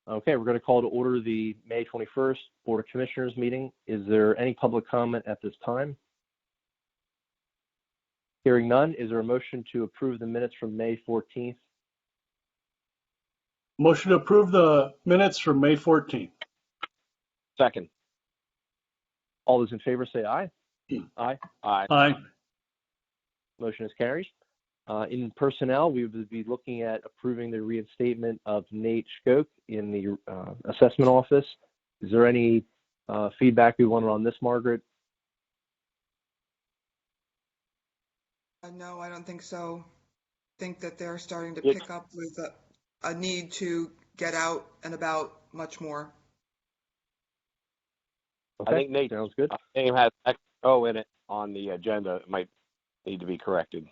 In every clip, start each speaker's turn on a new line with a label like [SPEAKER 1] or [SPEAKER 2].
[SPEAKER 1] Okay, we're going to call to order the May 21st Board of Commissioners meeting. Is there any public comment at this time? Hearing none, is there a motion to approve the minutes from May 14th?
[SPEAKER 2] Motion to approve the minutes from May 14th.
[SPEAKER 3] Second.
[SPEAKER 1] All those in favor say aye. Aye.
[SPEAKER 3] Aye.
[SPEAKER 2] Aye.
[SPEAKER 1] Motion is carried. In personnel, we would be looking at approving the reinstatement of Nate Skoke in the assessment office. Is there any feedback we wanted on this, Margaret?
[SPEAKER 4] No, I don't think so. I think that they're starting to pick up with a need to get out and about much more.
[SPEAKER 1] Okay.
[SPEAKER 3] I think Nate's
[SPEAKER 1] sounds good.
[SPEAKER 3] name has O in it on the agenda. It might need to be corrected.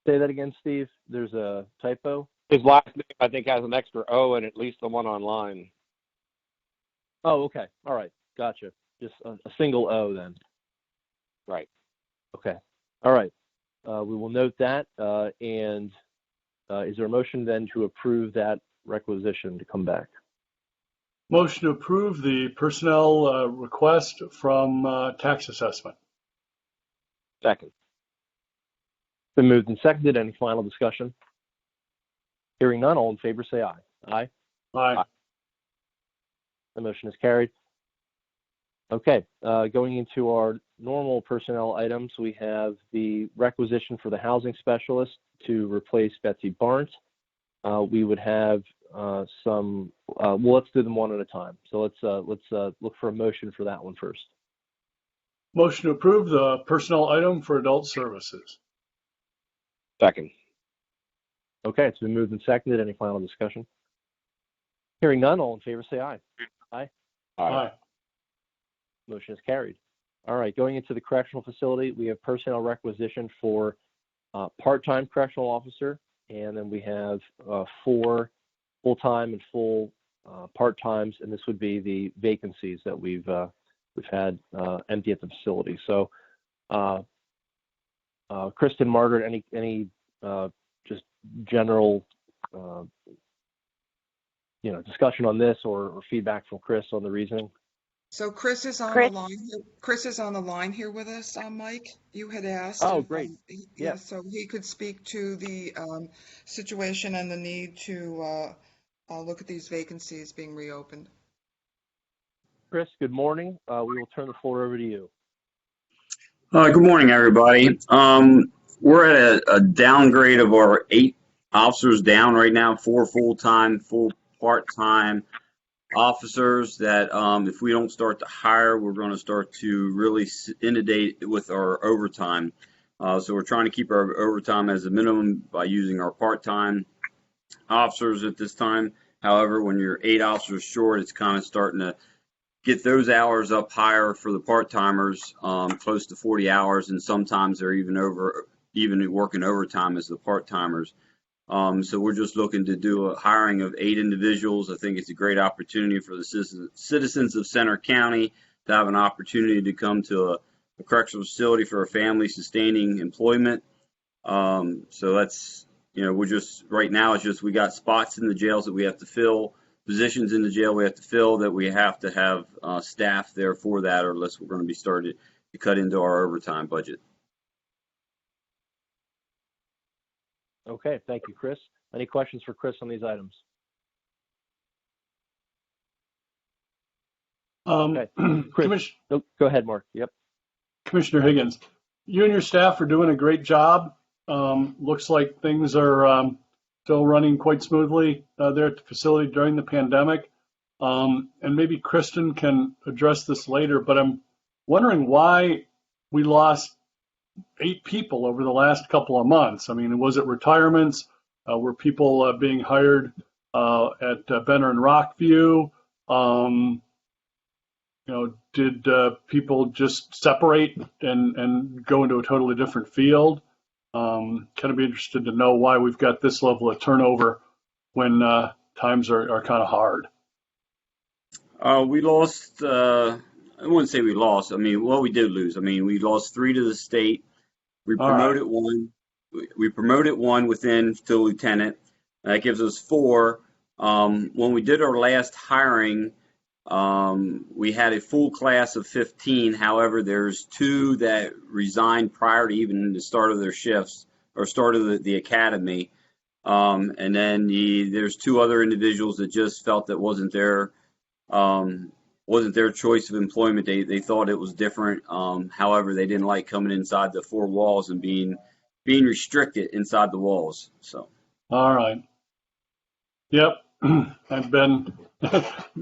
[SPEAKER 1] Say that again, Steve. There's a typo.
[SPEAKER 3] His last name, I think, has an extra O in it, at least the one online.
[SPEAKER 1] Oh, okay. All right. Gotcha. Just a single O then.
[SPEAKER 3] Right.
[SPEAKER 1] Okay. All right. We will note that. And is there a motion then to approve that requisition to come back?
[SPEAKER 2] Motion to approve the personnel request from tax assessment.
[SPEAKER 3] Second.
[SPEAKER 1] Been moved and seconded. Any final discussion? Hearing none, all in favor say aye. Aye.
[SPEAKER 2] Aye.
[SPEAKER 1] The motion is carried. Okay, going into our normal personnel items, we have the requisition for the housing specialist to replace Betsy Barnes. We would have some, well, let's do them one at a time. So let's look for a motion for that one first.
[SPEAKER 2] Motion to approve the personnel item for adult services.
[SPEAKER 3] Second.
[SPEAKER 1] Okay, it's been moved and seconded. Any final discussion? Hearing none, all in favor say aye. Aye.
[SPEAKER 2] Aye.
[SPEAKER 1] Motion is carried. All right, going into the correctional facility, we have personnel requisition for part-time correctional officer, and then we have 4 full-time and full part-times, and this would be the vacancies that we've had empty at the facility. So, Kristen, Margaret, any just general discussion on this or feedback from Chris on the reasoning?
[SPEAKER 4] So Chris is on the line. Chris is on the line here with us, Mike. You had asked.
[SPEAKER 1] Oh, great.
[SPEAKER 4] Yeah, so he could speak to the situation and the need to look at these vacancies being reopened.
[SPEAKER 1] Chris, good morning. We will turn the floor over to you.
[SPEAKER 5] Good morning, everybody. We're at a downgrade of our 8 officers down right now, 4 full-time, 4 part-time officers that if we don't start to hire, we're going to start to really inundate with our overtime. So we're trying to keep our overtime as a minimum by using our part-time officers at this time. However, when you're 8 officers short, it's kind of starting to get those hours up higher for the part-timers, close to 40 hours, and sometimes they're even working overtime as the part-timers. So we're just looking to do a hiring of 8 individuals. I think it's a great opportunity for the citizens of Centre County to have an opportunity to come to a correctional facility for a family-sustaining employment. So that's, we're just, right now it's just we got spots in the jails that we have to fill, positions in the jail we have to fill, that we have to have staff there for that, or else we're going to be started to cut into our overtime budget.
[SPEAKER 1] Okay, thank you, Chris. Any questions for Chris on these items? Okay. Chris, go ahead, Mark. Yep.
[SPEAKER 2] Commissioner Higgins, you and your staff are doing a great job. Looks like things are still running quite smoothly there at the facility during the pandemic. And maybe Kristen can address this later, but I'm wondering why we lost 8 people over the last couple of months. I mean, was it retirements? Were people being hired at Benner and Rockview? Did people just separate and go into a totally different field? Kind of be interested to know why we've got this level of turnover when times are kind of hard.
[SPEAKER 5] We lost, I wouldn't say we lost. I mean, well, we did lose. I mean, we lost 3 to the state. We
[SPEAKER 2] All right.
[SPEAKER 5] promoted one. We promoted one within to lieutenant. That gives us 4. When we did our last hiring, we had a full class of 15. However, there's 2 that resigned prior to even the start of their shifts or start of the academy. And then there's 2 other individuals that just felt that wasn't their choice of employment. They thought it was different. However, they didn't like coming inside the 4 walls and being restricted inside the walls. So.
[SPEAKER 2] All right. Yep. I've been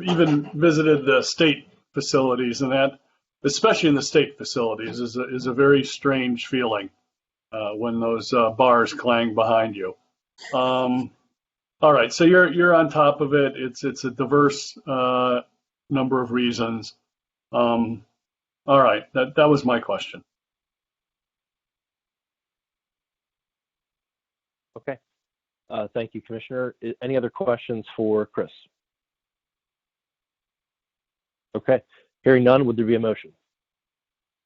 [SPEAKER 2] even visited the state facilities, and that, especially in the state facilities, is a very strange feeling when those bars clang behind you. All right. So you're on top of it. It's a diverse number of reasons. All right. That was my question.
[SPEAKER 1] Okay. Thank you, Commissioner. Any other questions for Chris? Okay. Hearing none, would there be a motion?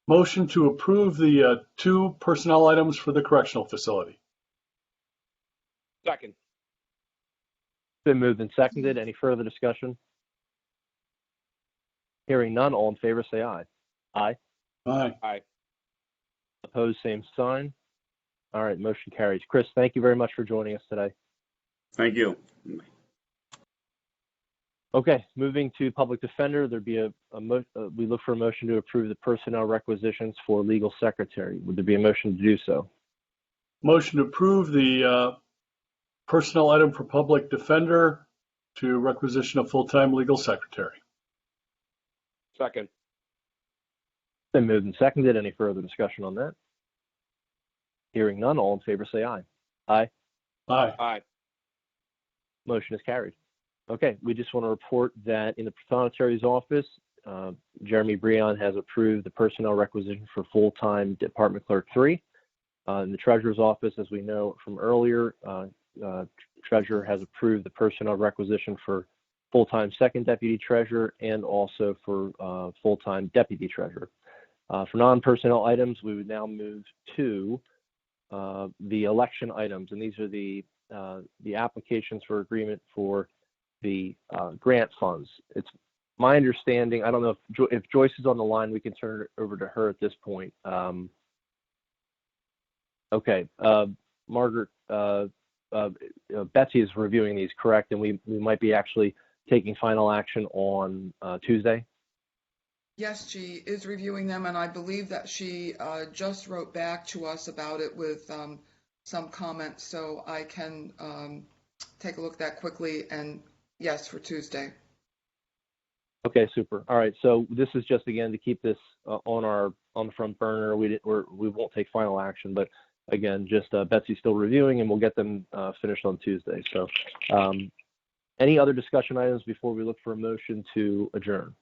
[SPEAKER 2] Motion to approve the 2 personnel items for the correctional facility.
[SPEAKER 3] Second.
[SPEAKER 1] Been moved and seconded. Any further discussion? Hearing none, all in favor say aye. Aye.
[SPEAKER 2] Aye.
[SPEAKER 3] Aye.
[SPEAKER 1] Opposed, same sign. All right, motion carries. Chris, thank you very much for joining us today.
[SPEAKER 5] Thank you.
[SPEAKER 1] Okay, moving to public defender, there'd be we look for a motion to approve the personnel requisitions for legal secretary. Would there be a motion to do so?
[SPEAKER 2] Motion to approve the personnel item for public defender to requisition a full-time legal secretary.
[SPEAKER 3] Second.
[SPEAKER 1] Been moved and seconded. Any further discussion on that? Hearing none, all in favor say aye. Aye.
[SPEAKER 2] Aye.
[SPEAKER 3] Aye.
[SPEAKER 1] Motion is carried. Okay, we just want to report that in the Prothonotary's office, Jeremy Breon has approved the personnel requisition for full-time Department Clerk 3. In the Treasurer's office, as we know from earlier, Treasurer has approved the personnel requisition for full-time Second Deputy Treasurer and also for full-time Deputy Treasurer. For non-personnel items, we would now move to the election items, and these are the applications for agreement for the grant funds. It's my understanding, I don't know if Joyce is on the line, we can turn it over to her at this point. Okay, Margaret, Betsy is reviewing these, correct? And we might be actually taking final action on Tuesday?
[SPEAKER 4] Yes, she is reviewing them, and I believe that she just wrote back to us about it with some comments, so I can take a look at that quickly, and yes, for Tuesday.
[SPEAKER 1] Okay, super. All right, so this is just, again, to keep this on the front burner. We won't take final action, but again, just Betsy's still reviewing, and we'll get them finished on Tuesday. So any other discussion items before we look for a motion to adjourn?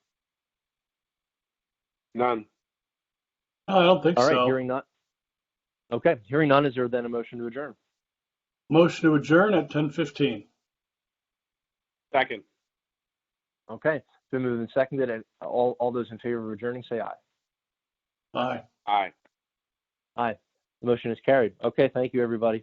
[SPEAKER 3] None.
[SPEAKER 2] I don't think
[SPEAKER 1] All right,
[SPEAKER 2] so.
[SPEAKER 1] hearing none. Okay, hearing none, is there then a motion to adjourn?
[SPEAKER 2] Motion to adjourn at 10:15.
[SPEAKER 3] Second.
[SPEAKER 1] Okay, it's been moved and seconded, and all those in favor of adjourning say aye.
[SPEAKER 2] Aye.
[SPEAKER 3] Aye.
[SPEAKER 1] Aye. The motion is carried. Okay, thank you, everybody.